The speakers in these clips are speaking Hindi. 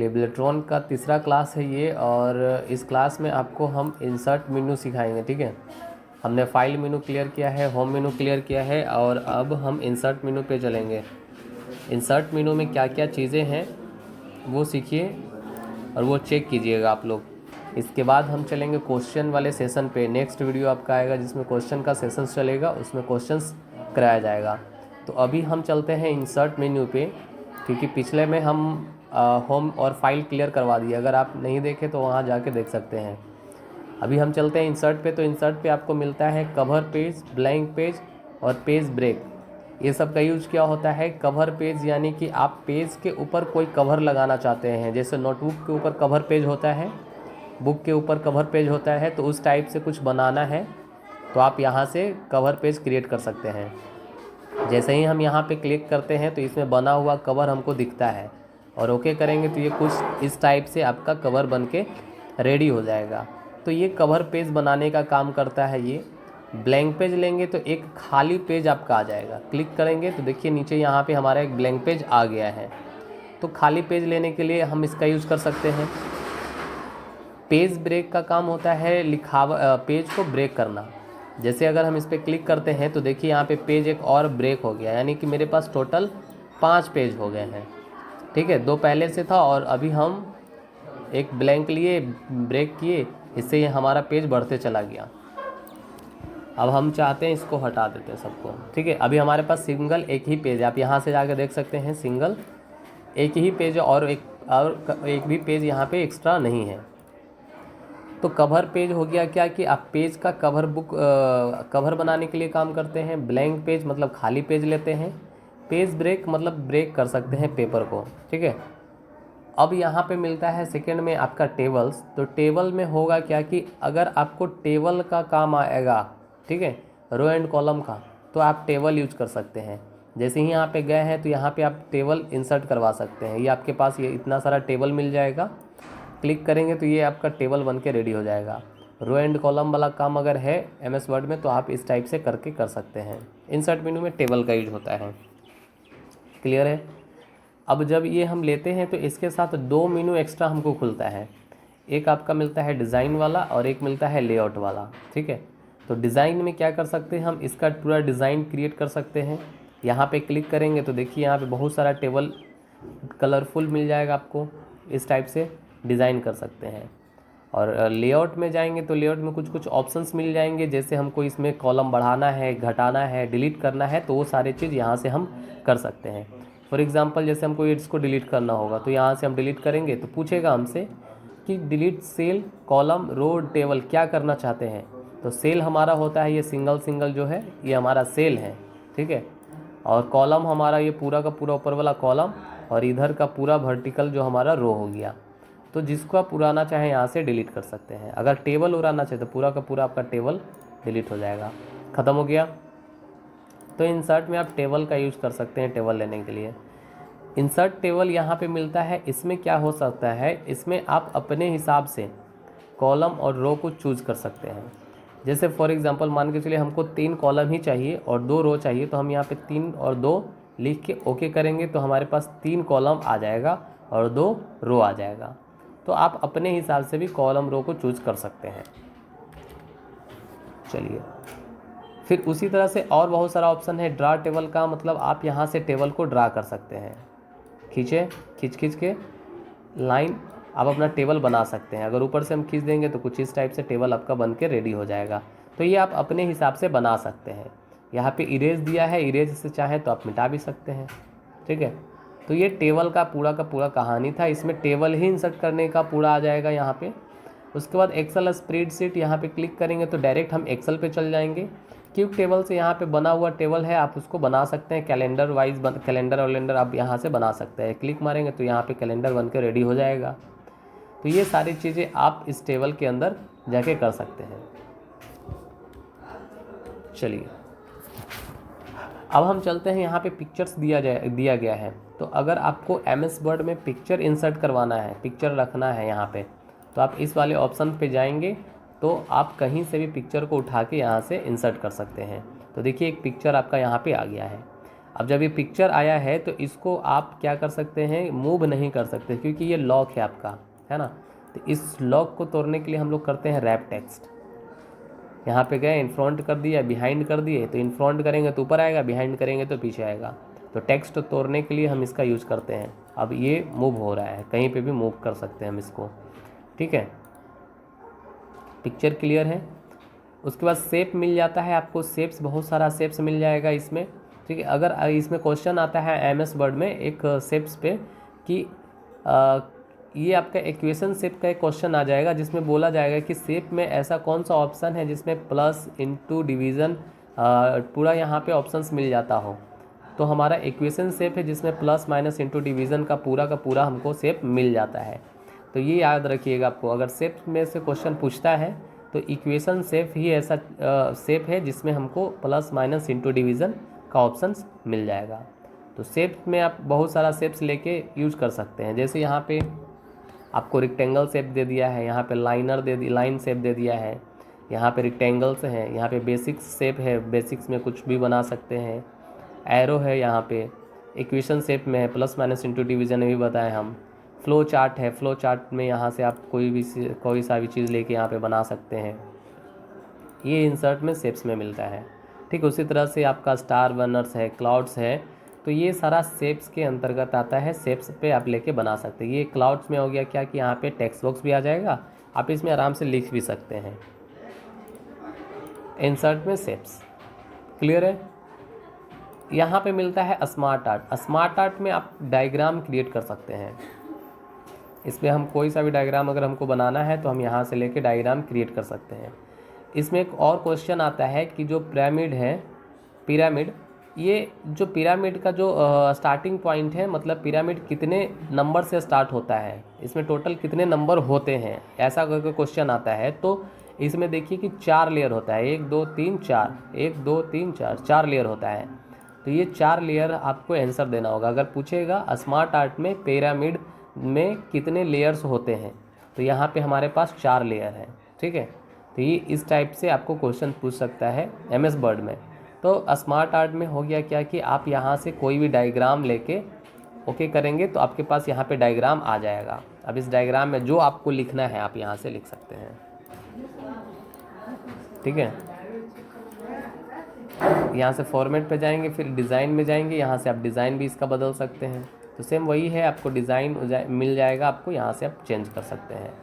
चलिए बिलेट्रॉन का तीसरा क्लास है ये, और इस क्लास में आपको हम इंसर्ट मेनू सिखाएंगे। ठीक है, हमने फाइल मेनू क्लियर किया है, होम मेनू क्लियर किया है, और अब हम इंसर्ट मेनू पे चलेंगे। इंसर्ट मेनू में क्या क्या चीज़ें हैं वो सीखिए और वो चेक कीजिएगा आप लोग। इसके बाद हम चलेंगे क्वेश्चन वाले सेशन पे। नेक्स्ट वीडियो आपका आएगा जिसमें क्वेश्चन का सेशन चलेगा, उसमें क्वेश्चंस कराया जाएगा। तो अभी हम चलते हैं इंसर्ट मेन्यू पे, क्योंकि पिछले में हम होम और फाइल क्लियर करवा दिए। अगर आप नहीं देखे तो वहाँ जाके देख सकते हैं। अभी हम चलते हैं इंसर्ट पे। तो इंसर्ट पे आपको मिलता है कवर पेज, ब्लैंक पेज और पेज ब्रेक। ये सब का यूज क्या होता है? कवर पेज यानी कि आप पेज के ऊपर कोई कवर लगाना चाहते हैं, जैसे नोटबुक के ऊपर कवर पेज होता है, बुक के ऊपर कवर पेज होता है, तो उस टाइप से कुछ बनाना है तो आप यहाँ से कवर पेज क्रिएट कर सकते हैं। जैसे ही हम यहाँ पे क्लिक करते हैं तो इसमें बना हुआ कवर हमको दिखता है, और ओके करेंगे तो ये कुछ इस टाइप से आपका कवर बन के रेडी हो जाएगा। तो ये कवर पेज बनाने का काम करता है ये। ब्लैंक पेज लेंगे तो एक खाली पेज आपका आ जाएगा, क्लिक करेंगे तो देखिए नीचे यहाँ पे हमारा एक ब्लैंक पेज आ गया है। तो खाली पेज लेने के लिए हम इसका यूज़ कर सकते हैं। पेज ब्रेक का काम होता है पेज को ब्रेक करना। जैसे अगर हम इस पर क्लिक करते हैं तो देखिए यहाँ पे पेज एक और ब्रेक हो गया, यानी कि मेरे पास टोटल 5 पेज हो गए हैं। ठीक है, 2 पहले से था और अभी हम एक ब्लैंक लिए, ब्रेक किए, इससे ये हमारा पेज बढ़ते चला गया। अब हम चाहते हैं इसको हटा देते हैं सबको। ठीक है, अभी हमारे पास सिंगल एक ही पेज है, आप यहाँ से जाकर देख सकते हैं सिंगल एक ही पेज और एक भी पेज यहाँ पे एक्स्ट्रा नहीं है। तो कवर पेज हो गया क्या कि आप पेज का कवर बनाने के लिए काम करते हैं। ब्लैंक पेज मतलब खाली पेज लेते हैं। पेज ब्रेक मतलब ब्रेक कर सकते हैं पेपर को। ठीक है, अब यहाँ पे मिलता है सेकंड में आपका टेबल्स। तो टेबल में होगा क्या कि अगर आपको टेबल का काम आएगा, ठीक है, रो एंड कॉलम का, तो आप टेबल यूज कर सकते हैं। जैसे ही यहाँ पे गए हैं तो यहाँ पे आप टेबल इंसर्ट करवा सकते हैं। ये आपके पास ये इतना सारा टेबल मिल जाएगा, क्लिक करेंगे तो ये आपका टेबल बन के रेडी हो जाएगा। रो एंड कॉलम वाला काम अगर है MS वर्ड में तो आप इस टाइप से करके कर सकते हैं। इंसर्ट मेनू में टेबल का यूज होता है। क्लियर है? अब जब ये हम लेते हैं तो इसके साथ 2 मेनू एक्स्ट्रा हमको खुलता है। एक आपका मिलता है डिज़ाइन वाला और एक मिलता है लेआउट वाला। ठीक है, तो डिज़ाइन में क्या कर सकते हैं हम, इसका पूरा डिज़ाइन क्रिएट कर सकते हैं। यहाँ पे क्लिक करेंगे तो देखिए यहाँ पे बहुत सारा टेबल कलरफुल मिल जाएगा आपको, इस टाइप से डिज़ाइन कर सकते हैं। और लेआउट में जाएंगे तो लेआउट में कुछ कुछ ऑप्शंस मिल जाएंगे, जैसे हमको इसमें कॉलम बढ़ाना है, घटाना है, डिलीट करना है, तो वो सारे चीज़ यहाँ से हम कर सकते हैं। फॉर एग्जांपल जैसे हमको इसको डिलीट करना होगा तो यहाँ से हम डिलीट करेंगे तो पूछेगा हमसे कि डिलीट सेल, कॉलम, रो, टेबल क्या करना चाहते हैं। तो सेल हमारा होता है ये सिंगल जो है ये हमारा सेल है। ठीक है, और कॉलम हमारा ये पूरा का पूरा ऊपर वाला कॉलम, और इधर का पूरा वर्टिकल जो हमारा रो हो गया। तो जिसको आप उड़ाना चाहें यहाँ से डिलीट कर सकते हैं। अगर टेबल उड़ाना चाहे तो पूरा का पूरा आपका टेबल डिलीट हो जाएगा। ख़त्म हो गया। तो इंसर्ट में आप टेबल का यूज़ कर सकते हैं टेबल लेने के लिए। इंसर्ट टेबल यहाँ पे मिलता है। इसमें क्या हो सकता है, इसमें आप अपने हिसाब से कॉलम और रो को चूज़ कर सकते हैं। जैसे फॉर एग्जांपल मान के चलिए हमको 3 कॉलम ही चाहिए और 2 रो चाहिए, तो हम यहाँ पे 3 और 2 लिख के ओके करेंगे तो हमारे पास 3 कॉलम आ जाएगा और 2 रो आ जाएगा। तो आप अपने हिसाब से भी कॉलम रो को चूज़ कर सकते हैं। चलिए, फिर उसी तरह से और बहुत सारा ऑप्शन है। ड्रा टेबल का मतलब आप यहाँ से टेबल को ड्रा कर सकते हैं। खींच के लाइन आप अपना टेबल बना सकते हैं। अगर ऊपर से हम खींच देंगे तो कुछ इस टाइप से टेबल आपका बन के रेडी हो जाएगा। तो ये आप अपने हिसाब से बना सकते हैं। यहाँ पे इरेज दिया है, इरेज से चाहे तो आप मिटा भी सकते हैं। ठीक है, तो ये टेबल का पूरा कहानी था। इसमें टेबल ही इंसर्ट करने का पूरा आ जाएगा यहाँ पे। उसके बाद एक्सेल स्प्रेडशीट, यहाँ पे क्लिक करेंगे तो डायरेक्ट हम एक्सेल पे चल जाएंगे। क्योंकि टेबल से यहाँ पे बना हुआ टेबल है, आप उसको बना सकते हैं कैलेंडर वाइज, कैलेंडर आप यहाँ से बना सकते हैं। क्लिक मारेंगे तो यहाँ पे कैलेंडर बन के रेडी हो जाएगा। तो ये सारी चीज़ें आप इस टेबल के अंदर जाके कर सकते हैं। चलिए, अब हम चलते हैं। यहाँ पे पिक्चर्स दिया गया है। तो अगर आपको MS वर्ड में पिक्चर इंसर्ट करवाना है, पिक्चर रखना है यहाँ पे, तो आप इस वाले ऑप्शन पे जाएंगे तो आप कहीं से भी पिक्चर को उठा के यहाँ से इंसर्ट कर सकते हैं। तो देखिए एक पिक्चर आपका यहाँ पे आ गया है। अब जब ये पिक्चर आया है तो इसको आप क्या कर सकते हैं, मूव नहीं कर सकते क्योंकि ये लॉक है आपका, है ना। तो इस लॉक को तोड़ने के लिए हम लोग करते हैं रैप टेक्स्ट। यहाँ पे गए, इन फ्रंट कर दिया, बिहाइंड कर दिए, तो इन फ्रंट करेंगे तो ऊपर आएगा, बिहाइंड करेंगे तो पीछे आएगा। तो टेक्स्ट तोड़ने के लिए हम इसका यूज़ करते हैं। अब ये मूव हो रहा है, कहीं पे भी मूव कर सकते हैं हम इसको, ठीक है। पिक्चर क्लियर है। उसके बाद शेप मिल जाता है आपको, शेप्स बहुत सारा शेप्स मिल जाएगा इसमें, ठीक है। अगर इसमें क्वेश्चन आता है एमएस वर्ड में एक शेप्स पे कि ये आपका इक्वेशन शेप का एक क्वेश्चन आ जाएगा जिसमें बोला जाएगा कि शेप में ऐसा कौन सा ऑप्शन है जिसमें प्लस इंटू डिवीज़न पूरा यहाँ पे ऑप्शंस मिल जाता हो। तो हमारा इक्वेशन शेप है जिसमें प्लस माइनस इंटू डिवीज़न का पूरा हमको शेप मिल जाता है। तो ये याद रखिएगा आपको, अगर शेप में से क्वेश्चन पूछता है तो इक्वेशन शेप ही ऐसा शेप है जिसमें हमको प्लस माइनस इंटू डिवीज़न का ऑप्शंस मिल जाएगा। तो शेप में आप बहुत सारा शेप्स लेके यूज कर सकते हैं। जैसे यहाँ पे आपको रेक्टेंगल शेप दे दिया है, यहाँ पे लाइन शेप दे दिया है, यहाँ पे रेक्टेंगल्स हैं, यहाँ पे बेसिक्स शेप है, बेसिक्स में कुछ भी बना सकते हैं। एरो है, यहाँ पे इक्वेशन शेप में है, प्लस माइनस इंटू डिवीज़न भी बताए हम। फ्लो चार्ट है, फ्लो चार्ट में यहाँ से आप कोई सा भी चीज़ लेके यहाँ पे बना सकते हैं। ये इंसर्ट में शेप्स में मिलता है, ठीक। उसी तरह से आपका स्टार बनर्स है, क्लाउड्स है, तो ये सारा शेप्स के अंतर्गत आता है। शेप्स पे आप लेके बना सकते हैं। ये क्लाउड्स में हो गया क्या कि यहाँ पे टेक्स्ट बॉक्स भी आ जाएगा, आप इसमें आराम से लिख भी सकते हैं। इंसर्ट में शेप्स क्लियर है। यहाँ पे मिलता है स्मार्ट आर्ट। स्मार्ट आर्ट में आप डायग्राम क्रिएट कर सकते हैं। इसमें हम कोई सा भी डायग्राम अगर हमको बनाना है तो हम यहाँ से लेके डायग्राम क्रिएट कर सकते हैं। इसमें एक और क्वेश्चन आता है कि जो पिरामिड, ये जो पिरामिड का जो स्टार्टिंग पॉइंट है, मतलब पिरामिड कितने नंबर से स्टार्ट होता है, इसमें टोटल कितने नंबर होते हैं, ऐसा करके क्वेश्चन आता है। तो इसमें देखिए कि 4 लेयर होता है, 1 2 3 4, 1 2 3 4, 4 लेयर होता है। तो ये 4 लेयर आपको आंसर देना होगा। अगर पूछेगा स्मार्ट आर्ट में पिरामिड में कितने लेयर्स होते हैं, तो यहाँ पे हमारे पास 4 लेयर हैं, ठीक है। तो ये इस टाइप से आपको क्वेश्चन पूछ सकता है एमएस वर्ड में। तो स्मार्ट आर्ट में हो गया क्या कि आप यहाँ से कोई भी डायग्राम लेके ओके करेंगे तो आपके पास यहाँ पे डायग्राम आ जाएगा। अब इस डायग्राम में जो आपको लिखना है आप यहाँ से लिख सकते हैं, ठीक है। यहाँ से फॉर्मेट पे जाएंगे, फिर डिज़ाइन में जाएंगे, यहाँ से आप डिज़ाइन भी इसका बदल सकते हैं। तो सेम वही है, आपको डिज़ाइन मिल जाएगा, आपको यहाँ से आप चेंज कर सकते हैं।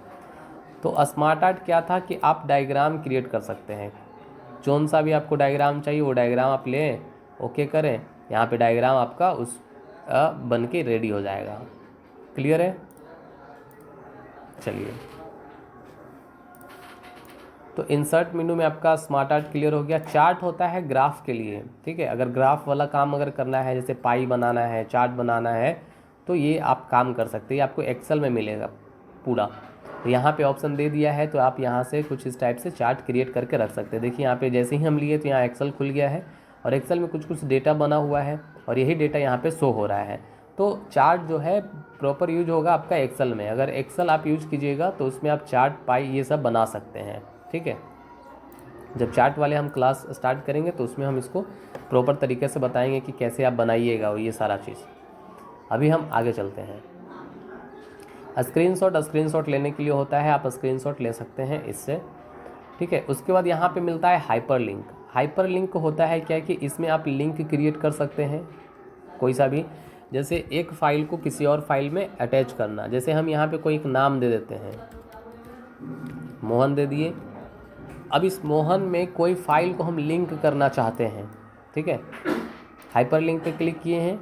तो स्मार्ट आर्ट क्या था कि आप डायग्राम क्रिएट कर सकते हैं। जौन सा भी आपको डायग्राम चाहिए वो डायग्राम आप लें, ओके करें, यहाँ पे डायग्राम आपका उस बन के रेडी हो जाएगा। क्लियर है। चलिए, तो इंसर्ट मेनू में आपका स्मार्ट आर्ट क्लियर हो गया। चार्ट होता है ग्राफ के लिए, ठीक है। अगर ग्राफ वाला काम अगर करना है, जैसे पाई बनाना है, चार्ट बनाना है, तो ये आप काम कर सकते हैं। ये आपको एक्सेल में मिलेगा पूरा। तो यहाँ पे ऑप्शन दे दिया है, तो आप यहाँ से कुछ इस टाइप से चार्ट क्रिएट करके रख सकते हैं। देखिए यहाँ पे जैसे ही हम लिए तो यहाँ एक्सेल खुल गया है और एक्सेल में कुछ डेटा बना हुआ है और यही डेटा यहाँ पे शो हो रहा है। तो चार्ट जो है प्रॉपर यूज होगा आपका एक्सेल में। अगर एक्सेल आप यूज कीजिएगा तो उसमें आप चार्ट, पाई ये सब बना सकते हैं, ठीक है। जब चार्ट वाले हम क्लास स्टार्ट करेंगे तो उसमें हम इसको प्रॉपर तरीके से बताएंगे कि कैसे आप बनाइएगा ये सारा चीज़। अभी हम आगे चलते हैं। स्क्रीनशॉट लेने के लिए होता है, आप स्क्रीनशॉट ले सकते हैं इससे, ठीक है। उसके बाद यहाँ पे मिलता है हाइपरलिंक। हाइपरलिंक होता है क्या कि इसमें आप लिंक क्रिएट कर सकते हैं कोई सा भी, जैसे एक फ़ाइल को किसी और फाइल में अटैच करना। जैसे हम यहाँ पे कोई एक नाम दे देते हैं, मोहन दे दिए। अब इस मोहन में कोई फाइल को हम लिंक करना चाहते हैं, ठीक है। हाइपरलिंक पे क्लिक किए हैं।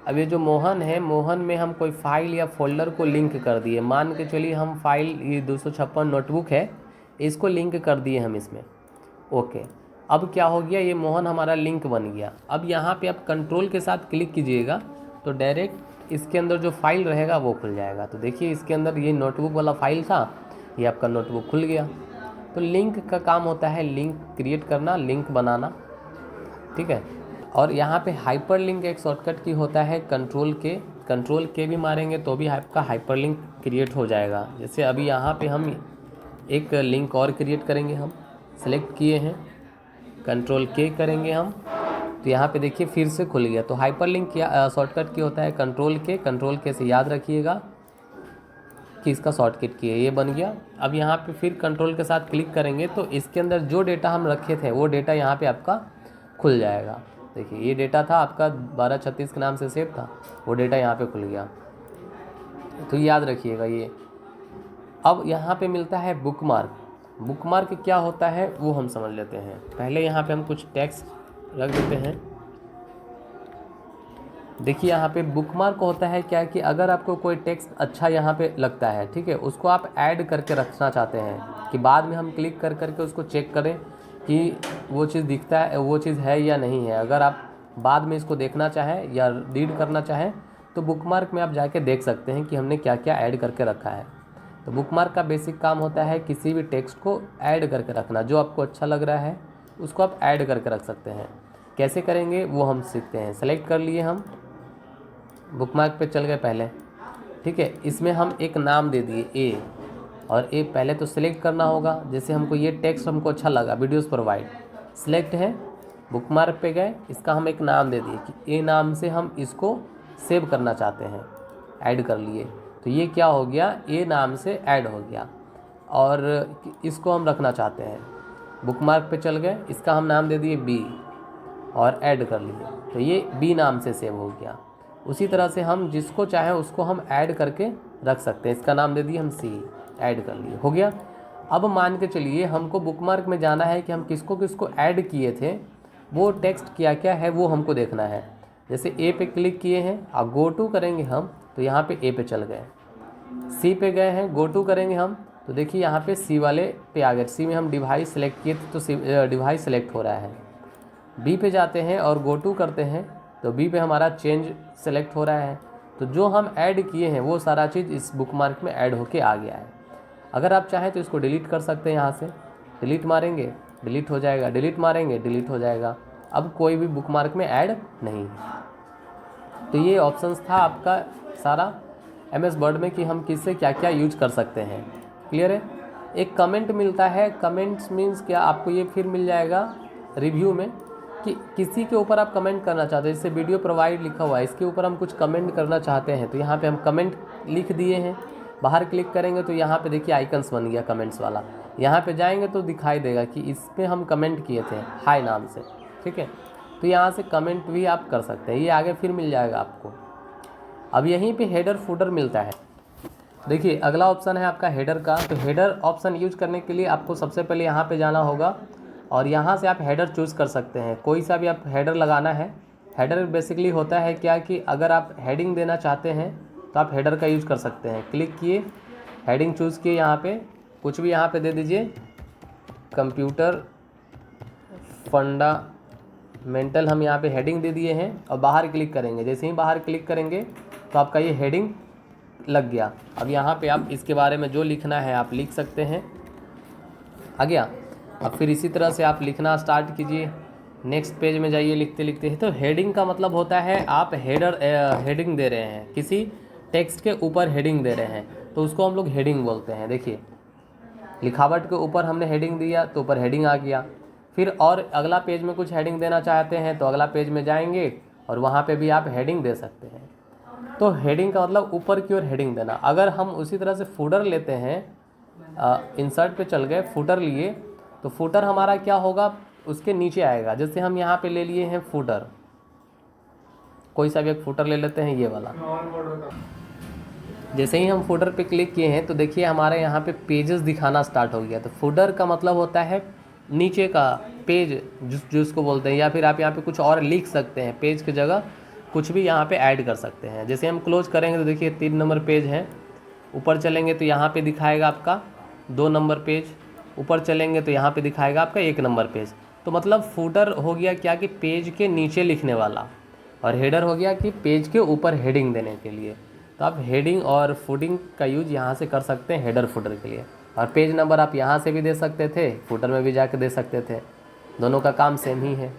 अब ये जो मोहन है, मोहन में हम कोई फाइल या फोल्डर को लिंक कर दिए। मान के चलिए हम फाइल, ये 256 नोटबुक है, इसको लिंक कर दिए हम इसमें, ओके। अब क्या हो गया, ये मोहन हमारा लिंक बन गया। अब यहाँ पे आप कंट्रोल के साथ क्लिक कीजिएगा तो डायरेक्ट इसके अंदर जो फाइल रहेगा वो खुल जाएगा। तो देखिए इसके अंदर ये नोटबुक वाला फाइल था, ये आपका नोटबुक खुल गया। तो लिंक का काम होता है लिंक क्रिएट करना, लिंक बनाना, ठीक है। और यहाँ पे हाइपरलिंक एक शॉर्टकट की होता है, कंट्रोल के भी मारेंगे तो भी आपका हाइपरलिंक क्रिएट हो जाएगा। जैसे अभी यहाँ पे हम एक लिंक और क्रिएट करेंगे, हम सेलेक्ट किए हैं, कंट्रोल के करेंगे हम, तो यहाँ पे देखिए फिर से खुल गया। तो हाइपरलिंक क्या शॉर्टकट की होता है कंट्रोल के से याद रखिएगा कि इसका शॉर्टकट की है, ये बन गया। अब यहाँ पे फिर कंट्रोल के साथ क्लिक करेंगे तो इसके अंदर जो डेटा हम रखे थे वो डेटा यहाँ पे आपका खुल जाएगा। देखिए ये डेटा था आपका 1236 के नाम से सेव था, वो डेटा यहाँ पे खुल गया। तो याद रखिएगा ये। अब यहाँ पे मिलता है बुकमार्क। बुकमार्क क्या होता है वो हम समझ लेते हैं। पहले यहाँ पे हम कुछ टेक्स्ट रख देते हैं। देखिए यहाँ पे बुकमार्क होता है क्या कि अगर आपको कोई टेक्स्ट अच्छा यहाँ पे लगता है, ठीक है, उसको आप ऐड करके रखना चाहते हैं कि बाद में हम क्लिक कर करके उसको चेक करें कि वो चीज़ दिखता है, वो चीज़ है या नहीं है। अगर आप बाद में इसको देखना चाहें या रीड करना चाहें तो बुकमार्क में आप जाके देख सकते हैं कि हमने क्या क्या ऐड करके रखा है। तो बुकमार्क का बेसिक काम होता है किसी भी टेक्स्ट को ऐड करके रखना। जो आपको अच्छा लग रहा है उसको आप ऐड करके रख सकते हैं। कैसे करेंगे वो हम सीखते हैं। सेलेक्ट कर लिए, हम बुकमार्क पे चल गए पहले, ठीक है। इसमें हम एक नाम दे दिए ए, और ए पहले तो सिलेक्ट करना होगा। जैसे हमको ये टेक्स्ट हमको अच्छा लगा, वीडियोस प्रोवाइड सिलेक्ट है, बुकमार्क पे गए, इसका हम एक नाम दे दिए कि ए नाम से हम इसको सेव करना चाहते हैं, ऐड कर लिए। तो ये क्या हो गया, ए नाम से ऐड हो गया। और इसको हम रखना चाहते हैं, बुकमार्क पे चल गए, इसका हम नाम दे दिए बी और ऐड कर लिए, तो ये बी नाम से सेव हो गया। उसी तरह से हम जिसको चाहें उसको हम ऐड करके रख सकते हैं। इसका नाम दे दिए हम सी, ऐड कर लिए, हो गया। अब मान के चलिए हमको बुकमार्क में जाना है कि हम किसको किसको ऐड किए थे, वो टेक्स्ट क्या क्या है वो हमको देखना है। जैसे ए पे क्लिक किए हैं और गो टू करेंगे हम तो यहाँ पे ए पे चल गए, सी पे गए हैं गो टू करेंगे हम तो देखिए यहाँ पे सी वाले पे आ गए। सी में हम डिवाइस सेलेक्ट किए थे तो सी डिवाइस सेलेक्ट हो रहा है। बी पे जाते हैं और गो टू करते हैं तो बी पे हमारा चेंज सेलेक्ट हो रहा है। तो जो हम ऐड किए हैं वो सारा चीज़ इस बुकमार्क में ऐड होके आ गया है। अगर आप चाहें तो इसको डिलीट कर सकते हैं। यहाँ से डिलीट मारेंगे डिलीट हो जाएगा, डिलीट मारेंगे डिलीट हो जाएगा। अब कोई भी बुकमार्क में ऐड नहीं है। तो ये ऑप्शंस था आपका सारा MS वर्ड में कि हम किससे क्या क्या यूज कर सकते हैं। क्लियर है। एक कमेंट मिलता है, कमेंट्स मीन्स क्या, आपको ये फिर मिल जाएगा रिव्यू में कि किसी के ऊपर आप कमेंट करना चाहते हैं। जैसे वीडियो प्रोवाइड लिखा हुआ है, इसके ऊपर हम कुछ कमेंट करना चाहते हैं तो यहाँ पे हम कमेंट लिख दिए हैं। बाहर क्लिक करेंगे तो यहाँ पे देखिए आइकन्स बन गया कमेंट्स वाला। यहाँ पे जाएंगे तो दिखाई देगा कि इस पर हम कमेंट किए थे हाय नाम से, ठीक है। तो यहाँ से कमेंट भी आप कर सकते हैं, ये आगे फिर मिल जाएगा आपको। अब यहीं पे हेडर फुटर मिलता है। देखिए अगला ऑप्शन है आपका हेडर का। तो हेडर ऑप्शन यूज करने के लिए आपको सबसे पहले यहाँ पे जाना होगा और यहाँ से आप हेडर चूज़ कर सकते हैं। कोई सा भी आप हेडर लगाना है। हेडर बेसिकली होता है क्या कि अगर आप हेडिंग देना चाहते हैं तो आप हेडर का यूज़ कर सकते हैं। क्लिक किए, हेडिंग चूज़ किए, यहाँ पे कुछ भी यहाँ पे दे दीजिए, कंप्यूटर फंडामेंटल हम यहाँ पे हेडिंग दे दिए हैं और बाहर क्लिक करेंगे। जैसे ही बाहर क्लिक करेंगे तो आपका ये हेडिंग लग गया। अब यहाँ पे आप इसके बारे में जो लिखना है आप लिख सकते हैं। आ गया। अब फिर इसी तरह से आप लिखना स्टार्ट कीजिए। नेक्स्ट पेज में जाइए लिखते लिखते हैं। तो हेडिंग का मतलब होता है आप हेडिंग दे रहे हैं, किसी टेक्स्ट के ऊपर हेडिंग दे रहे हैं तो उसको हम लोग हेडिंग बोलते हैं। देखिए लिखावट के ऊपर हमने हेडिंग दिया तो ऊपर हेडिंग आ गया। फिर और अगला पेज में कुछ हेडिंग देना चाहते हैं तो अगला पेज में जाएंगे और वहाँ पे भी आप हेडिंग दे सकते हैं। तो हेडिंग का मतलब ऊपर की ओर हेडिंग देना। अगर हम उसी तरह से फुटर लेते हैं, इंसर्ट पे चल गए, फुटर लिए तो फुटर हमारा क्या होगा, उसके नीचे आएगा। जैसे हम यहाँ पे ले लिए हैं फुटर, कोई सा भी एक फुटर ले लेते हैं ये वाला। जैसे ही हम फुटर पे क्लिक किए हैं तो देखिए हमारे यहाँ पे पेजेस दिखाना स्टार्ट हो गया। तो फुटर का मतलब होता है नीचे का पेज जिसको बोलते हैं, या फिर आप यहाँ पे कुछ और लिख सकते हैं। पेज की जगह कुछ भी यहाँ पे ऐड कर सकते हैं। जैसे हम क्लोज करेंगे तो देखिए 3 नंबर पेज है। ऊपर चलेंगे तो यहाँ पे दिखाएगा आपका 2 नंबर पेज। ऊपर चलेंगे तो यहाँ पे दिखाएगा आपका 1 नंबर पेज। तो मतलब फुटर हो गया क्या कि पेज के नीचे लिखने वाला, और हेडर हो गया कि पेज के ऊपर हेडिंग देने के लिए। तो आप हेडिंग और फुटिंग का यूज यहाँ से कर सकते हैं हेडर फुटर के लिए। और पेज नंबर आप यहाँ से भी दे सकते थे, फुटर में भी जाके दे सकते थे, दोनों का काम सेम ही है।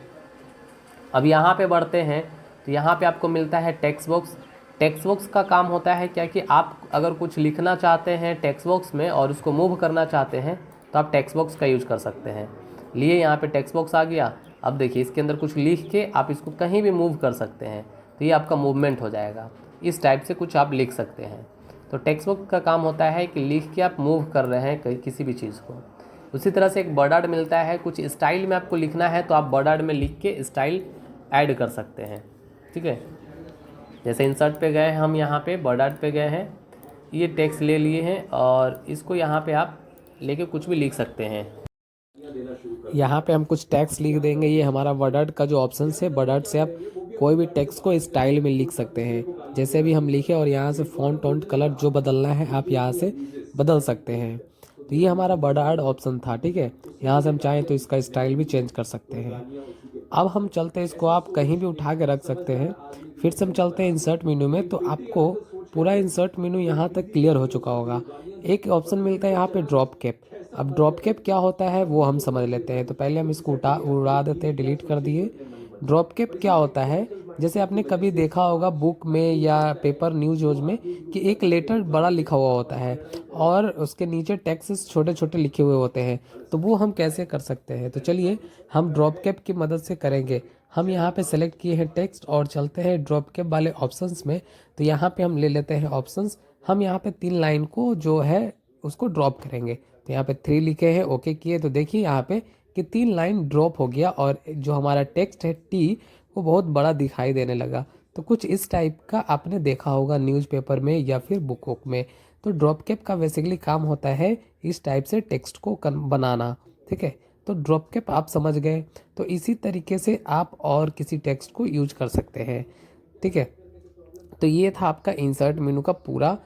अब यहाँ पे बढ़ते हैं तो यहाँ पे आपको मिलता है टेक्स्ट बॉक्स। टेक्स्ट बॉक्स का काम होता है क्या कि आप अगर कुछ लिखना चाहते हैं टेक्स्ट बॉक्स में और उसको मूव करना चाहते हैं तो आप टेक्स्ट बॉक्स का यूज कर सकते हैं। लिए यहाँ पे टेक्स्ट बॉक्स आ गया। अब देखिए इसके अंदर कुछ लिख के आप इसको कहीं भी मूव कर सकते हैं, तो ये आपका मूवमेंट हो जाएगा। इस टाइप से कुछ आप लिख सकते हैं। तो टेक्स्ट बुक का काम होता है कि लिख के आप मूव कर रहे हैं कहीं किसी भी चीज़ को। उसी तरह से एक वर्ड आर्ट मिलता है, कुछ स्टाइल में आपको लिखना है तो आप वर्ड आर्ट में लिख के स्टाइल ऐड कर सकते हैं, ठीक है। जैसे इंसर्ट पे गए हैं हम, यहाँ पे वर्ड आर्ट पे गए हैं, ये टेक्स्ट ले लिए हैं और इसको यहाँ पे आप लेके कुछ भी लिख सकते हैं। यहाँ पे हम कुछ टेक्स्ट लिख देंगे। ये हमारा वर्ड आर्ट का जो ऑप्शन है, वर्ड आर्ट से आप कोई भी टेक्स्ट को स्टाइल में लिख सकते हैं। जैसे भी हम लिखे और यहाँ से फॉन्ट टोंट कलर जो बदलना है आप यहाँ से बदल सकते हैं। तो ये हमारा वर्ड आर्ट ऑप्शन था, ठीक है। यहाँ से हम चाहें तो इसका स्टाइल भी चेंज कर सकते हैं। अब हम चलते हैं, इसको आप कहीं भी उठा के रख सकते हैं। फिर से हम चलते हैं इंसर्ट मेन्यू में, तो आपको पूरा इंसर्ट मेन्यू यहाँ तक क्लियर हो चुका होगा। एक ऑप्शन मिलता है यहाँ पे ड्रॉप कैप। अब ड्रॉप कैप क्या होता है वो हम समझ लेते हैं। तो पहले हम इसको उड़ा देते हैं, डिलीट कर दिए। ड्रॉप कैप क्या होता है, जैसे आपने कभी देखा होगा बुक में या पेपर न्यूज में कि एक लेटर बड़ा लिखा हुआ होता है और उसके नीचे टेक्स्ट छोटे छोटे लिखे हुए होते हैं, तो वो हम कैसे कर सकते हैं। तो चलिए हम ड्रॉप कैप की मदद से करेंगे। हम यहाँ पे सेलेक्ट किए हैं टेक्स्ट और चलते हैं ड्रॉप कैप वाले ऑप्शंस में। तो यहाँ पे हम ले लेते हैं ऑप्शंस। हम यहाँ पे 3 लाइन को जो है उसको ड्रॉप करेंगे। तो यहाँ पे 3 लिखे हैं, ओके किए, तो देखिए यहाँ पे कि 3 लाइन ड्रॉप हो गया और जो हमारा टेक्स्ट है टी वो बहुत बड़ा दिखाई देने लगा। तो कुछ इस टाइप का आपने देखा होगा न्यूज़पेपर में या फिर बुक में। तो ड्रॉप कैप का बेसिकली काम होता है इस टाइप से टेक्स्ट को बनाना, ठीक है। तो ड्रॉप कैप आप समझ गए। तो इसी तरीके से आप और किसी टेक्स्ट को यूज कर सकते हैं, ठीक है। तो ये था आपका इंसर्ट मेनू का पूरा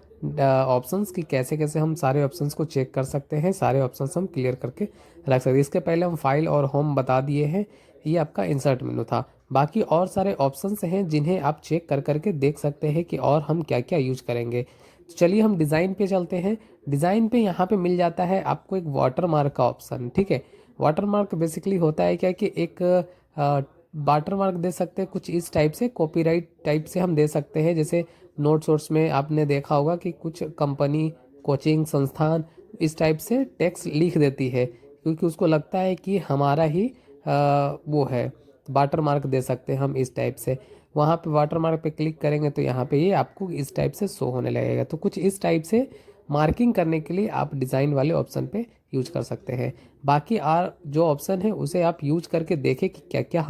ऑप्शंस कि कैसे कैसे हम सारे ऑप्शंस को चेक कर सकते हैं, सारे ऑप्शंस हम क्लियर करके रख सकते हैं। इसके पहले हम फाइल और होम बता दिए हैं। ये आपका इंसर्ट मेनू था। बाकी और सारे ऑप्शंस हैं जिन्हें आप चेक कर करके देख सकते हैं कि और हम क्या क्या यूज करेंगे। तो चलिए हम डिज़ाइन पे चलते हैं। डिज़ाइन पे यहाँ पे मिल जाता है आपको एक वाटर मार्क का ऑप्शन, ठीक है। वाटर मार्क बेसिकली होता है क्या कि एक वाटर मार्क दे सकते हैं कुछ इस टाइप से, कॉपीराइट टाइप से हम दे सकते हैं। जैसे नोट सोर्स में आपने देखा होगा कि कुछ कंपनी, कोचिंग संस्थान इस टाइप से टेक्स्ट लिख देती है क्योंकि उसको लगता है कि हमारा ही वो है। वाटर मार्क दे सकते हैं हम इस टाइप से। वहाँ पे वाटर मार्क पे क्लिक करेंगे तो यहाँ पे ये आपको इस टाइप से शो होने लगेगा। तो कुछ इस टाइप से मार्किंग करने के लिए आप डिज़ाइन वाले ऑप्शन पे यूज कर सकते हैं। बाकी और जो ऑप्शन है उसे आप यूज करके देखें कि क्या क्या हम